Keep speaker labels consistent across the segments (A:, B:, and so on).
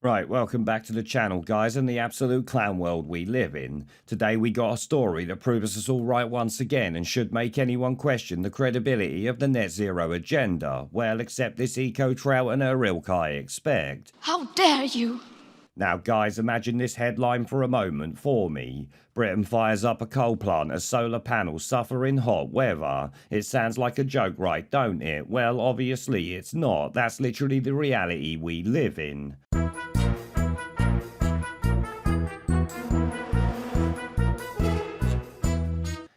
A: Right, welcome back to the channel, guys, and the absolute clown world we live in. Today we got a story that proves us all right once again and should make anyone question the credibility of the net zero agenda. Well, except this eco-trout and her ilk, I expect.
B: How dare you!
A: Now, guys, imagine this headline for a moment for me. Britain fires up a coal plant as solar panels suffer in hot weather. It sounds like a joke, right, don't it? Well, obviously it's not. That's literally the reality we live in.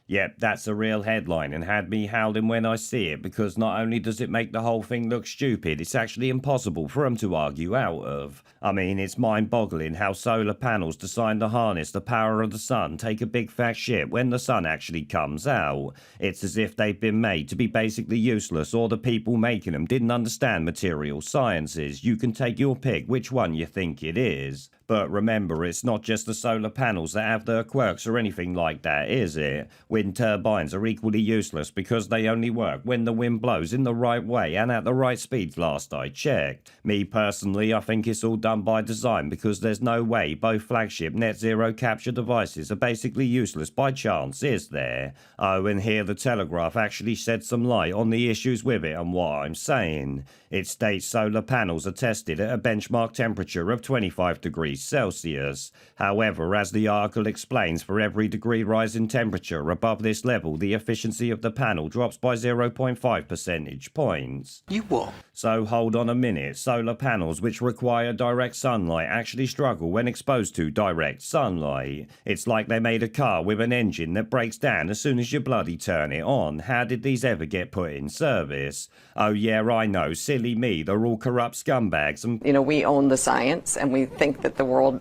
A: Yep, that's a real headline and had me howling when I see it, because not only does it make the whole thing look stupid, it's actually impossible for them to argue out of. I mean, it's mind-boggling how solar panels designed to harness the power of the sun take a big fat shit when the sun actually comes out. It's as if they've been made to be basically useless, or the people making them didn't understand material sciences. You can take your pick which one you think it is. But remember, it's not just the solar panels that have their quirks or anything like that, is it? Wind turbines are equally useless because they only work when the wind blows in the right way and at the right speeds last I checked. Me personally, I think it's all done by design, because there's no way both flagship net zero capture devices are basically useless by chance, is there? Oh, and here the Telegraph actually shed some light on the issues with it and what I'm saying. It states solar panels are tested at a benchmark temperature of 25 degrees Celsius. However, as the article explains, for every degree rise in temperature above this level, the efficiency of the panel drops by 0.5 percentage points.
C: You what?
A: So hold on a minute. Solar panels which require direct sunlight actually struggle when exposed to direct sunlight. It's like they made a car with an engine that breaks down as soon as you bloody turn it on. How did these ever get put in service? Oh yeah, I know, silly me, they're all corrupt scumbags and...
D: we own the science and we think that the world,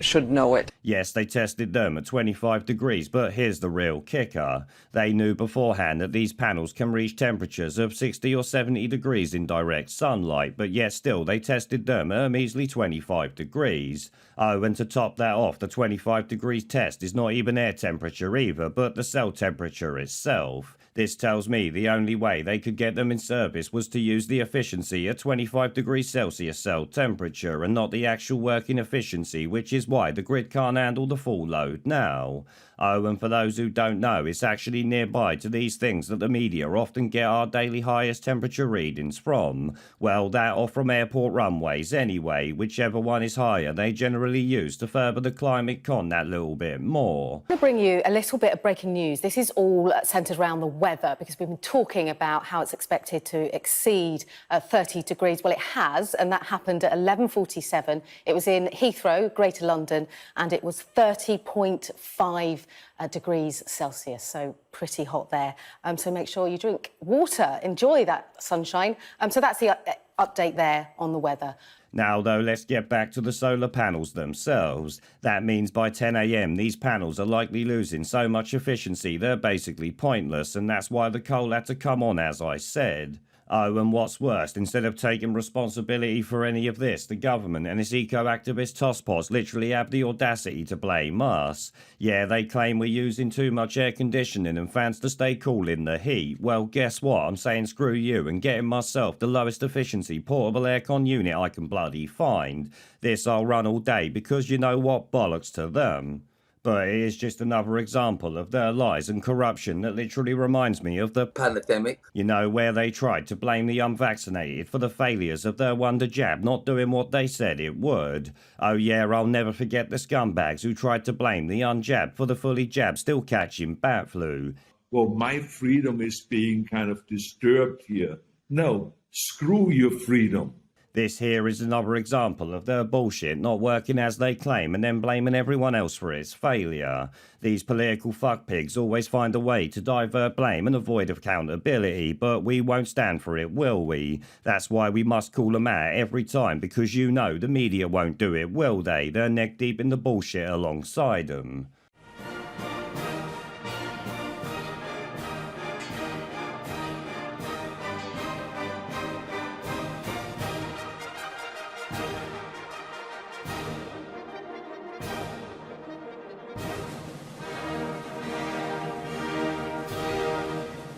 D: should know it.
A: Yes, they tested them at 25 degrees, but here's the real kicker. They knew beforehand that these panels can reach temperatures of 60 or 70 degrees in direct sunlight, but yet still they tested them at a measly 25 degrees. Oh, and to top that off, the 25 degrees test is not even air temperature either, but the cell temperature itself. This tells me the only way they could get them in service was to use the efficiency at 25 degrees Celsius cell temperature and not the actual working efficiency, which is why the grid can't handle the full load now. Oh, and for those who don't know, it's actually nearby to these things that the media often get our daily highest temperature readings from. Well, that or from airport runways anyway. Whichever one is higher, they generally use to further the climate con that little bit more.
E: I'm going to bring you a little bit of breaking news. This is all centred around the weather, because we've been talking about how it's expected to exceed 30 degrees. Well, it has, and that happened at 11:47. It was in Heathrow, Greater London, and it was 30.5 degrees Celsius, so pretty hot there. So make sure you drink water, enjoy that sunshine. So that's the update there on the weather.
A: Now, though, let's get back to the solar panels themselves. That means by 10 AM, these panels are likely losing so much efficiency they're basically pointless, and that's why the coal had to come on, as I said. Oh, and what's worse, instead of taking responsibility for any of this, the government and its eco-activist tosspots literally have the audacity to blame us. Yeah, they claim we're using too much air conditioning and fans to stay cool in the heat. Well, guess what? I'm saying screw you and getting myself the lowest efficiency portable aircon unit I can bloody find. This I'll run all day, because you know what? Bollocks to them. But it is just another example of their lies and corruption that literally reminds me of the
C: pandemic.
A: Where they tried to blame the unvaccinated for the failures of their wonder jab not doing what they said it would. Oh yeah, I'll never forget the scumbags who tried to blame the unjabbed for the fully jabbed still catching bat flu.
F: Well, my freedom is being kind of disturbed here. No, screw your freedom.
A: This here is another example of their bullshit not working as they claim and then blaming everyone else for its failure. These political fuckpigs always find a way to divert blame and avoid accountability, but we won't stand for it, will we? That's why we must call them out every time, because the media won't do it, will they? They're neck deep in the bullshit alongside them.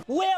G: Where